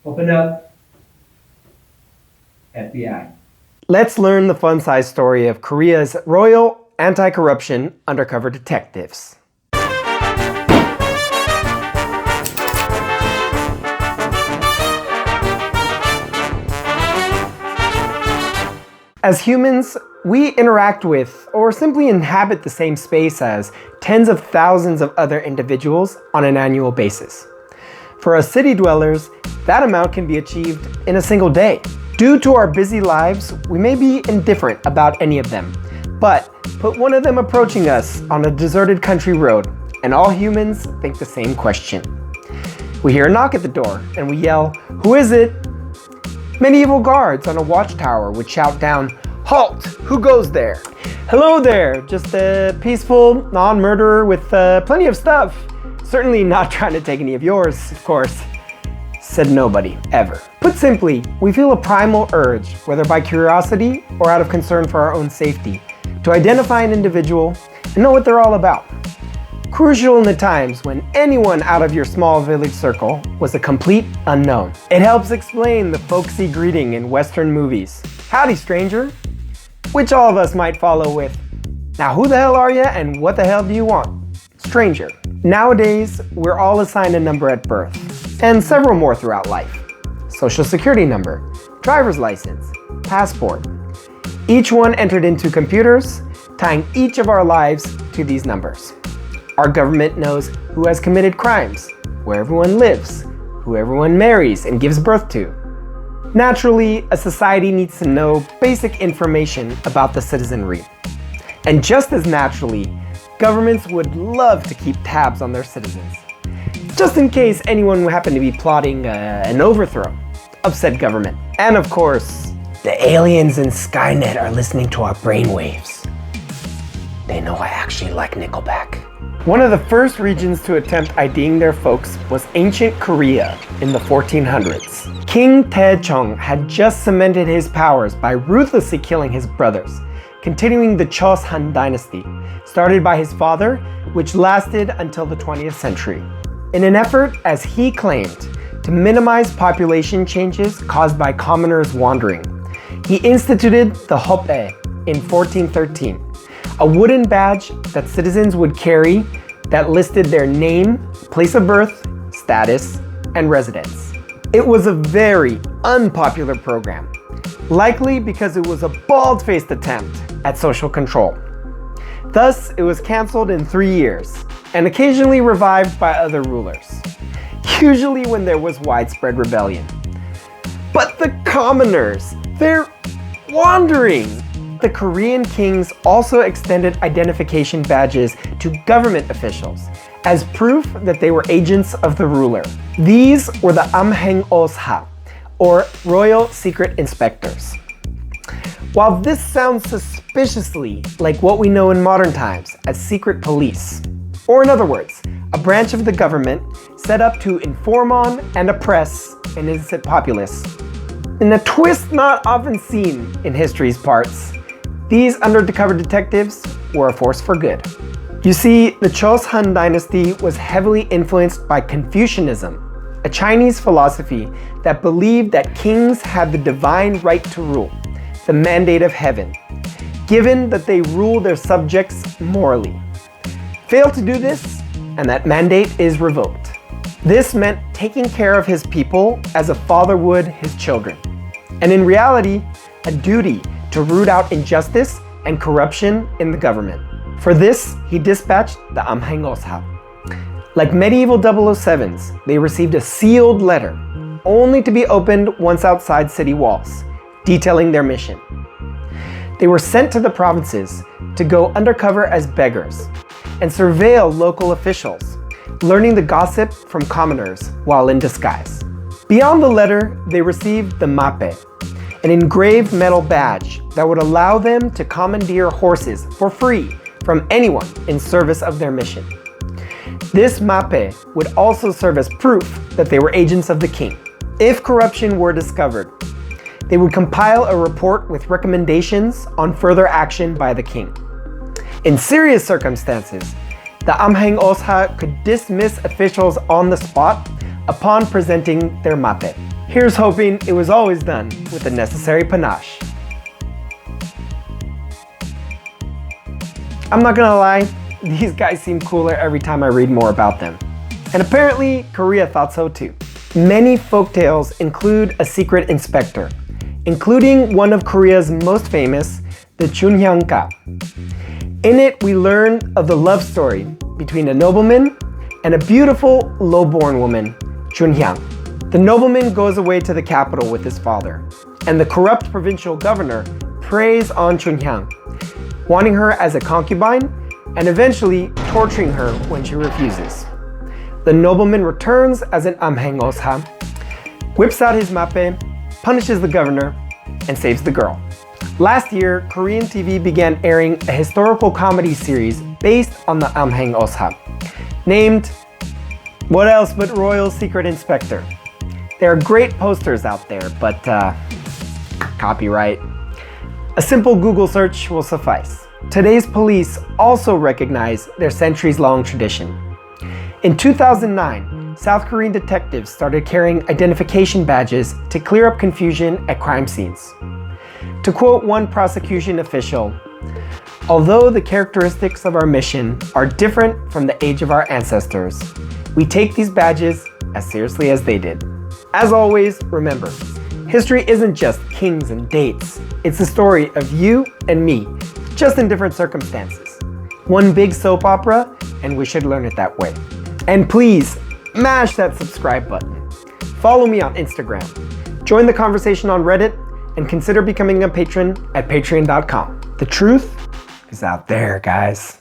Open up. FBI. Let's learn the fun-sized story of Korea's Royal Anti-Corruption Undercover Detectives. As humans, we interact with or simply inhabit the same space as tens of thousands of other individuals on an annual basis. For us city dwellers, that amount can be achieved in a single day. Due to our busy lives, we may be indifferent about any of them, but put one of them approaching us on a deserted country road, and all humans think the same question. We hear a knock at the door, and we yell, "Who is it?" Medieval guards on a watchtower would shout down, "Halt! Who goes there?" "Hello there, just a peaceful non-murderer with plenty of stuff. Certainly not trying to take any of yours, of course," said nobody, ever. Put simply, we feel a primal urge, whether by curiosity or out of concern for our own safety, to identify an individual and know what they're all about. Crucial in the times when anyone out of your small village circle was a complete unknown. It helps explain the folksy greeting in Western movies. "Howdy, stranger," which all of us might follow with, "Now who the hell are you and what the hell do you want?" Stranger. Nowadays, we're all assigned a number at birth, and several more throughout life. Social security number, driver's license, passport. Each one entered into computers, tying each of our lives to these numbers. Our government knows who has committed crimes, where everyone lives, who everyone marries and gives birth to. Naturally, a society needs to know basic information about the citizenry. And just as naturally, governments would love to keep tabs on their citizens, just in case anyone would happen to be plotting an overthrow of said government. And of course, the aliens in Skynet are listening to our brainwaves. They know I actually like Nickelback. One of the first regions to attempt IDing their folks was ancient Korea in the 1400s. King Chung had just cemented his powers by ruthlessly killing his brothers, continuing the Chosun dynasty, started by his father, which lasted until the 20th century. In an effort, as he claimed, to minimize population changes caused by commoners wandering, he instituted the Hoppe in 1413, a wooden badge that citizens would carry that listed their name, place of birth, status, and residence. It was a very unpopular program, likely because it was a bald-faced attempt at social control. Thus, it was canceled in 3 years, and occasionally revived by other rulers, usually when there was widespread rebellion. But the commoners, they're wandering. The Korean kings also extended identification badges to government officials as proof that they were agents of the ruler. These were the amhaeng, or royal secret inspectors. While this sounds suspiciously like what we know in modern times as secret police, or in other words, a branch of the government set up to inform on and oppress an innocent populace, in a twist not often seen in history's parts, these undercover detectives were a force for good. You see, the Chosun dynasty was heavily influenced by Confucianism, a Chinese philosophy that believed that kings had the divine right to rule, the mandate of heaven, given that they rule their subjects morally. Fail to do this, and that mandate is revoked. This meant taking care of his people as a father would his children, and in reality, a duty to root out injustice and corruption in the government. For this, he dispatched the amhaeng. Like medieval 007s, they received a sealed letter, only to be opened once outside city walls, detailing their mission. They were sent to the provinces to go undercover as beggars and surveil local officials, learning the gossip from commoners while in disguise. Beyond the letter, they received the mappe, an engraved metal badge that would allow them to commandeer horses for free from anyone in service of their mission. This mappe would also serve as proof that they were agents of the king. If corruption were discovered, they would compile a report with recommendations on further action by the king. In serious circumstances, the amhaeng could dismiss officials on the spot upon presenting their mappe. Here's hoping it was always done with the necessary panache. I'm not gonna lie, these guys seem cooler every time I read more about them. And apparently, Korea thought so too. Many folktales include a secret inspector, including one of Korea's most famous, the Chunyanka. In it, we learn of the love story between a nobleman and a beautiful, low-born woman, Chunhyang. The nobleman goes away to the capital with his father, and the corrupt provincial governor preys on Chunhyang, wanting her as a concubine and eventually torturing her when she refuses. The nobleman returns as an amhaeng, whips out his mappe, punishes the governor, and saves the girl. Last year, Korean TV began airing a historical comedy series based on the amhaeng, named What Else But Royal Secret Inspector. There are great posters out there, but copyright. A simple Google search will suffice. Today's police also recognize their centuries-long tradition. In 2009, South Korean detectives started carrying identification badges to clear up confusion at crime scenes. To quote one prosecution official, "Although the characteristics of our mission are different from the age of our ancestors, we take these badges as seriously as they did." As always, remember, history isn't just kings and dates. It's the story of you and me, just in different circumstances. One big soap opera, and we should learn it that way. And please, mash that subscribe button. Follow me on Instagram. Join the conversation on Reddit, and consider becoming a patron at patreon.com. The truth is out there, guys.